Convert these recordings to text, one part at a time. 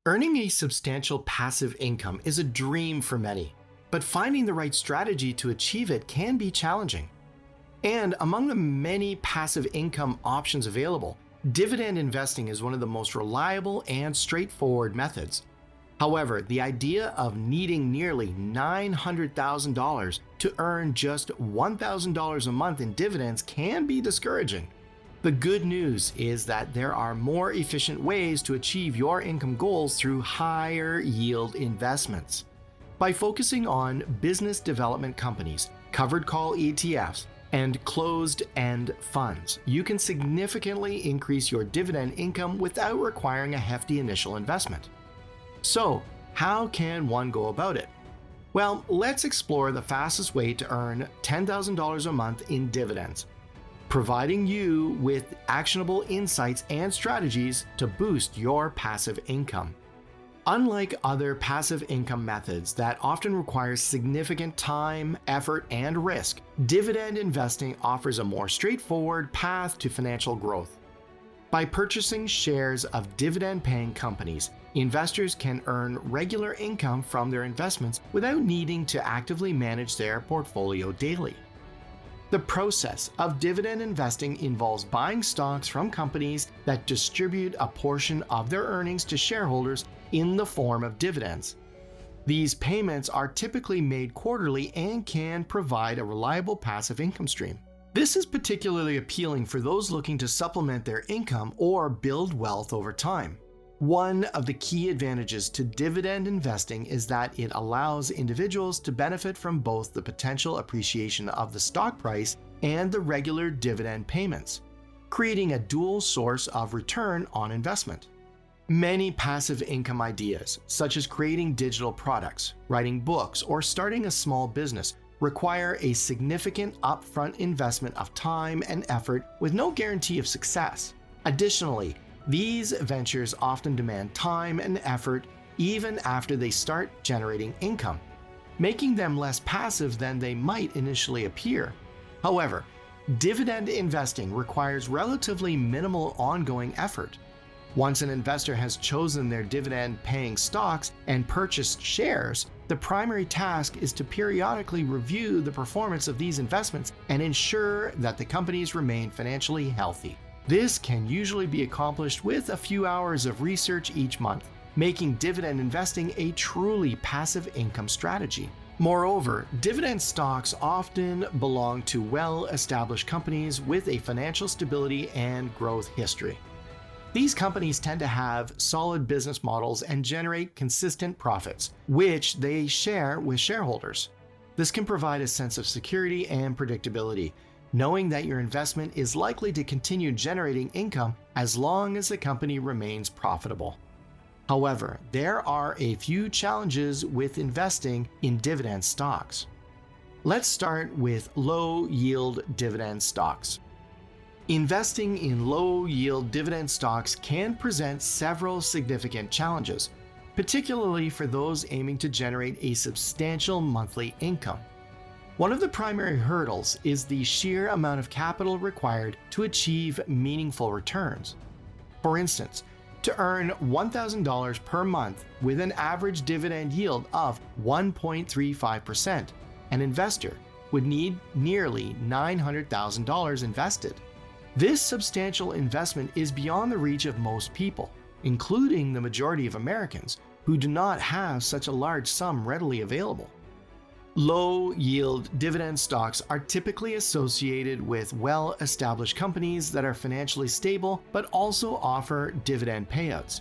Earning a substantial passive income is a dream for many, but finding the right strategy to achieve it can be challenging. And among the many passive income options available, dividend investing is one of the most reliable and straightforward methods. However, the idea of needing nearly $900,000 to earn just $1,000 a month in dividends can be discouraging. The good news is that there are more efficient ways to achieve your income goals through higher yield investments. By focusing on business development companies, covered call ETFs, and closed-end funds, you can significantly increase your dividend income without requiring a hefty initial investment. So, how can one go about it? Well, let's explore the fastest way to earn $10,000 a month in dividends, providing you with actionable insights and strategies to boost your passive income. Unlike other passive income methods that often require significant time, effort, and risk, dividend investing offers a more straightforward path to financial growth. By purchasing shares of dividend-paying companies, investors can earn regular income from their investments without needing to actively manage their portfolio daily. The process of dividend investing involves buying stocks from companies that distribute a portion of their earnings to shareholders in the form of dividends. These payments are typically made quarterly and can provide a reliable passive income stream. This is particularly appealing for those looking to supplement their income or build wealth over time. One of the key advantages to dividend investing is that it allows individuals to benefit from both the potential appreciation of the stock price and the regular dividend payments, creating a dual source of return on investment. Many passive income ideas, such as creating digital products, writing books, or starting a small business, require a significant upfront investment of time and effort with no guarantee of success. Additionally, these ventures often demand time and effort even after they start generating income, making them less passive than they might initially appear. However, dividend investing requires relatively minimal ongoing effort. Once an investor has chosen their dividend-paying stocks and purchased shares, the primary task is to periodically review the performance of these investments and ensure that the companies remain financially healthy. This can usually be accomplished with a few hours of research each month, making dividend investing a truly passive income strategy. Moreover, dividend stocks often belong to well-established companies with a financial stability and growth history. These companies tend to have solid business models and generate consistent profits, which they share with shareholders. This can provide a sense of security and predictability, knowing that your investment is likely to continue generating income as long as the company remains profitable. However, there are a few challenges with investing in dividend stocks. Let's start with low-yield dividend stocks. Investing in low-yield dividend stocks can present several significant challenges, particularly for those aiming to generate a substantial monthly income. One of the primary hurdles is the sheer amount of capital required to achieve meaningful returns. For instance, to earn $1,000 per month with an average dividend yield of 1.35%, an investor would need nearly $900,000 invested. This substantial investment is beyond the reach of most people, including the majority of Americans, who do not have such a large sum readily available. Low-yield dividend stocks are typically associated with well-established companies that are financially stable but also offer dividend payouts.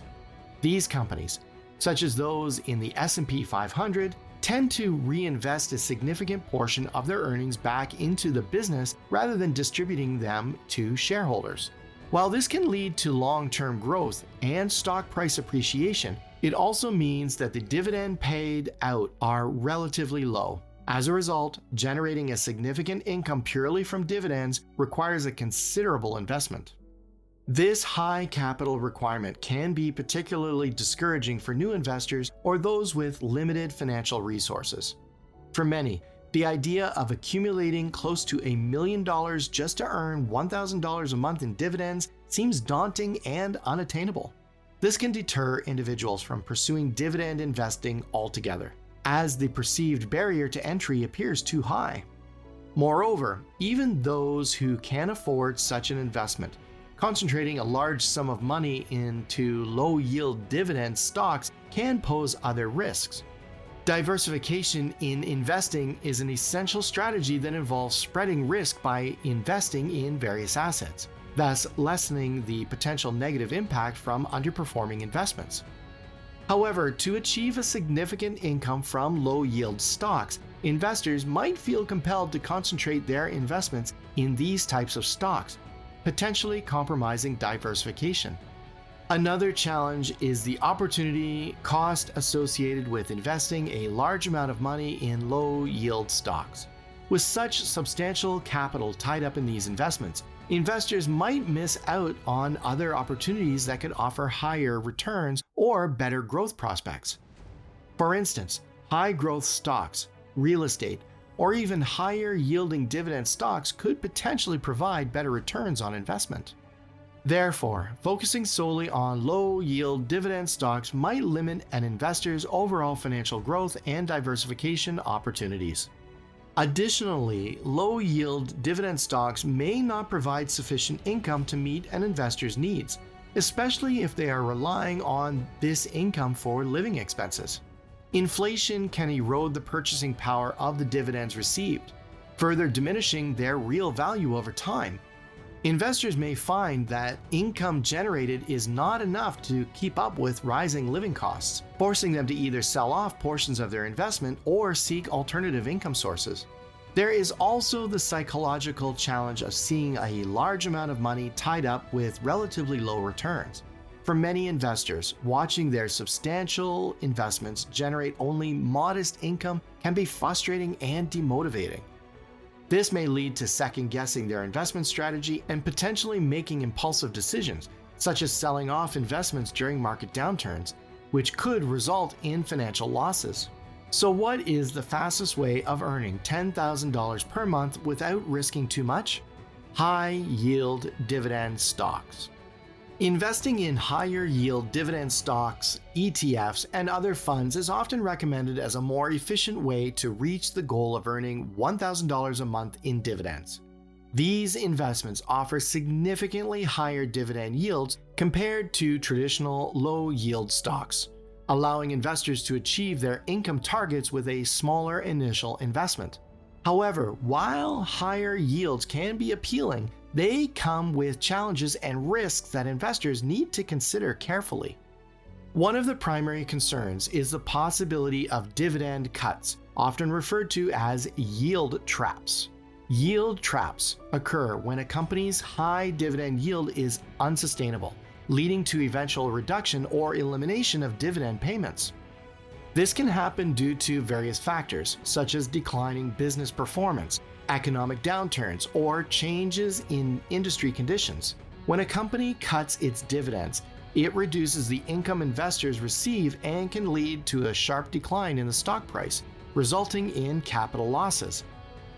These companies, such as those in the S&P 500, tend to reinvest a significant portion of their earnings back into the business rather than distributing them to shareholders. While this can lead to long-term growth and stock price appreciation, it also means that the dividend paid out are relatively low. As a result, generating a significant income purely from dividends requires a considerable investment. This high capital requirement can be particularly discouraging for new investors or those with limited financial resources. For many, the idea of accumulating close to $1 million just to earn $1,000 a month in dividends seems daunting and unattainable. This can deter individuals from pursuing dividend investing altogether, as the perceived barrier to entry appears too high. Moreover, even those who can afford such an investment, concentrating a large sum of money into low-yield dividend stocks can pose other risks. Diversification in investing is an essential strategy that involves spreading risk by investing in various assets, thus lessening the potential negative impact from underperforming investments. However, to achieve a significant income from low-yield stocks, investors might feel compelled to concentrate their investments in these types of stocks, potentially compromising diversification. Another challenge is the opportunity cost associated with investing a large amount of money in low-yield stocks. With such substantial capital tied up in these investments, investors might miss out on other opportunities that could offer higher returns or better growth prospects. For instance, high-growth stocks, real estate, or even higher-yielding dividend stocks could potentially provide better returns on investment. Therefore, focusing solely on low-yield dividend stocks might limit an investor's overall financial growth and diversification opportunities. Additionally, low-yield dividend stocks may not provide sufficient income to meet an investor's needs, especially if they are relying on this income for living expenses. Inflation can erode the purchasing power of the dividends received, further diminishing their real value over time. Investors may find that income generated is not enough to keep up with rising living costs, forcing them to either sell off portions of their investment or seek alternative income sources. There is also the psychological challenge of seeing a large amount of money tied up with relatively low returns. For many investors, watching their substantial investments generate only modest income can be frustrating and demotivating. This may lead to second-guessing their investment strategy and potentially making impulsive decisions, such as selling off investments during market downturns, which could result in financial losses. So what is the fastest way of earning $10,000 per month without risking too much? High-yield dividend stocks. Investing in higher-yield dividend stocks, ETFs, and other funds is often recommended as a more efficient way to reach the goal of earning $1,000 a month in dividends. These investments offer significantly higher dividend yields compared to traditional low-yield stocks, allowing investors to achieve their income targets with a smaller initial investment. However, while higher yields can be appealing, they come with challenges and risks that investors need to consider carefully. One of the primary concerns is the possibility of dividend cuts, often referred to as yield traps. Yield traps occur when a company's high dividend yield is unsustainable, leading to eventual reduction or elimination of dividend payments. This can happen due to various factors, such as declining business performance, economic downturns, or changes in industry conditions. When a company cuts its dividends, it reduces the income investors receive and can lead to a sharp decline in the stock price, resulting in capital losses.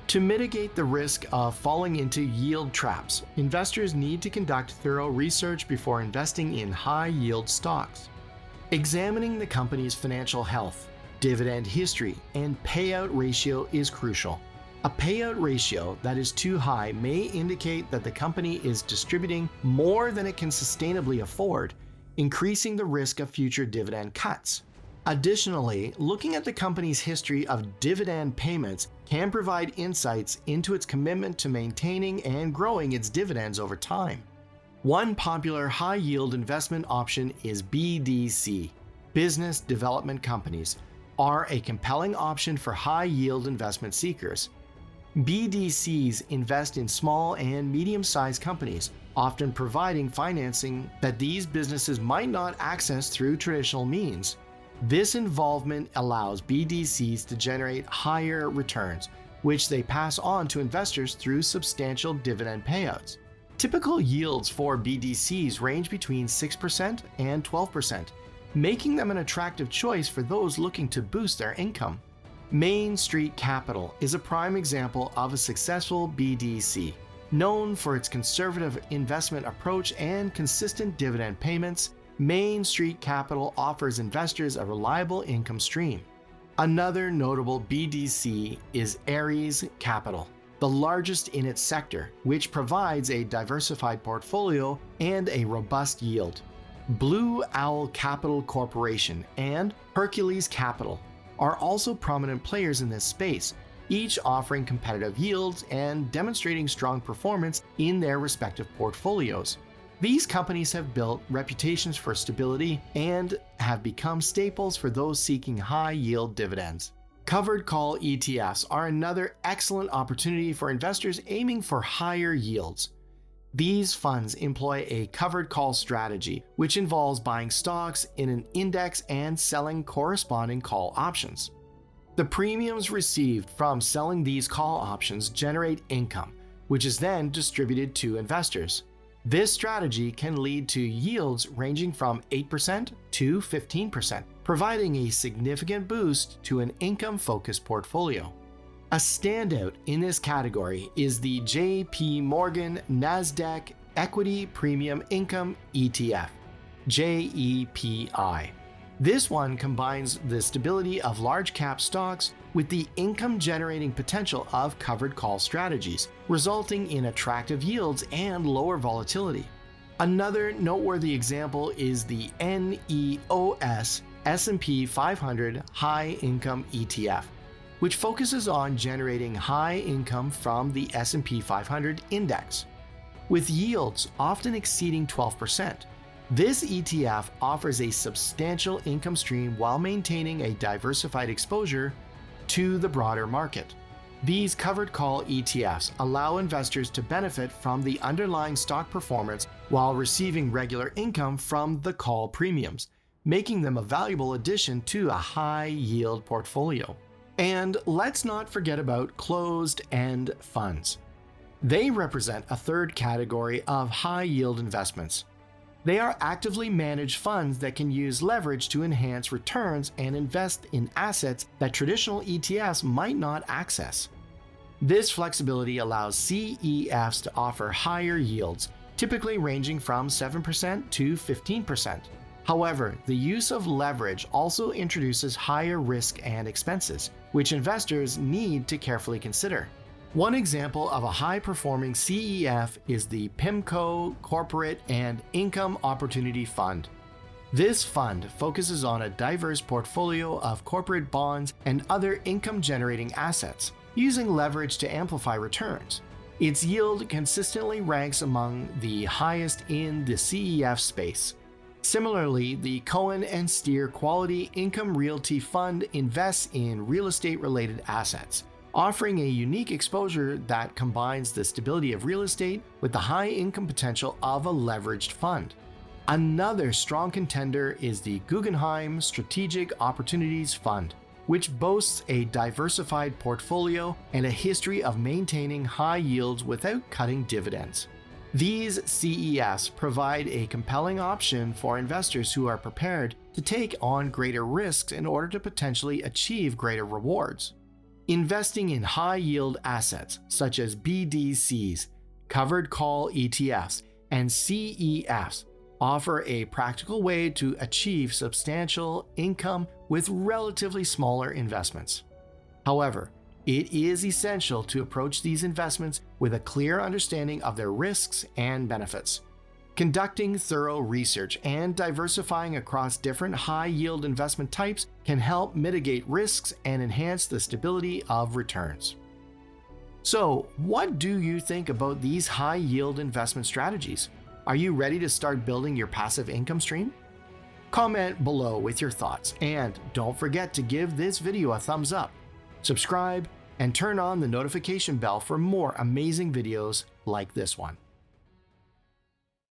To mitigate the risk of falling into yield traps, investors need to conduct thorough research before investing in high-yield stocks. Examining the company's financial health, dividend history, and payout ratio is crucial. A payout ratio that is too high may indicate that the company is distributing more than it can sustainably afford, increasing the risk of future dividend cuts. Additionally, looking at the company's history of dividend payments can provide insights into its commitment to maintaining and growing its dividends over time. One popular high-yield investment option is BDC. Business development companies are a compelling option for high-yield investment seekers. BDCs invest in small and medium-sized companies, often providing financing that these businesses might not access through traditional means. This involvement allows BDCs to generate higher returns, which they pass on to investors through substantial dividend payouts. Typical yields for BDCs range between 6% and 12%, making them an attractive choice for those looking to boost their income. Main Street Capital is a prime example of a successful BDC. Known for its conservative investment approach and consistent dividend payments, Main Street Capital offers investors a reliable income stream. Another notable BDC is Ares Capital, the largest in its sector, which provides a diversified portfolio and a robust yield. Blue Owl Capital Corporation and Hercules Capital are also prominent players in this space, each offering competitive yields and demonstrating strong performance in their respective portfolios. These companies have built reputations for stability and have become staples for those seeking high-yield dividends. Covered call ETFs are another excellent opportunity for investors aiming for higher yields. These funds employ a covered call strategy, which involves buying stocks in an index and selling corresponding call options. The premiums received from selling these call options generate income, which is then distributed to investors. This strategy can lead to yields ranging from 8% to 15%, providing a significant boost to an income-focused portfolio. A standout in this category is the JP Morgan Nasdaq Equity Premium Income ETF, JEPI. This one combines the stability of large-cap stocks with the income-generating potential of covered call strategies, resulting in attractive yields and lower volatility. Another noteworthy example is the NEOS S&P 500 High Income ETF, which focuses on generating high income from the S&P 500 index. With yields often exceeding 12%, this ETF offers a substantial income stream while maintaining a diversified exposure to the broader market. These covered call ETFs allow investors to benefit from the underlying stock performance while receiving regular income from the call premiums, making them a valuable addition to a high-yield portfolio. And let's not forget about closed-end funds. They represent a third category of high-yield investments. They are actively managed funds that can use leverage to enhance returns and invest in assets that traditional ETFs might not access. This flexibility allows CEFs to offer higher yields, typically ranging from 7% to 15%. However, the use of leverage also introduces higher risk and expenses, which investors need to carefully consider. One example of a high-performing CEF is the PIMCO Corporate and Income Opportunity Fund. This fund focuses on a diverse portfolio of corporate bonds and other income-generating assets, using leverage to amplify returns. Its yield consistently ranks among the highest in the CEF space. Similarly, the Cohen & Steer Quality Income Realty Fund invests in real estate-related assets, offering a unique exposure that combines the stability of real estate with the high income potential of a leveraged fund. Another strong contender is the Guggenheim Strategic Opportunities Fund, which boasts a diversified portfolio and a history of maintaining high yields without cutting dividends. These CEFs provide a compelling option for investors who are prepared to take on greater risks in order to potentially achieve greater rewards. Investing in high-yield assets such as BDCs, covered call ETFs, and CEFs offer a practical way to achieve substantial income with relatively smaller investments. However, it is essential to approach these investments with a clear understanding of their risks and benefits. Conducting thorough research and diversifying across different high-yield investment types can help mitigate risks and enhance the stability of returns. So, what do you think about these high-yield investment strategies? Are you ready to start building your passive income stream? Comment below with your thoughts, and don't forget to give this video a thumbs up, subscribe, and turn on the notification bell for more amazing videos like this one.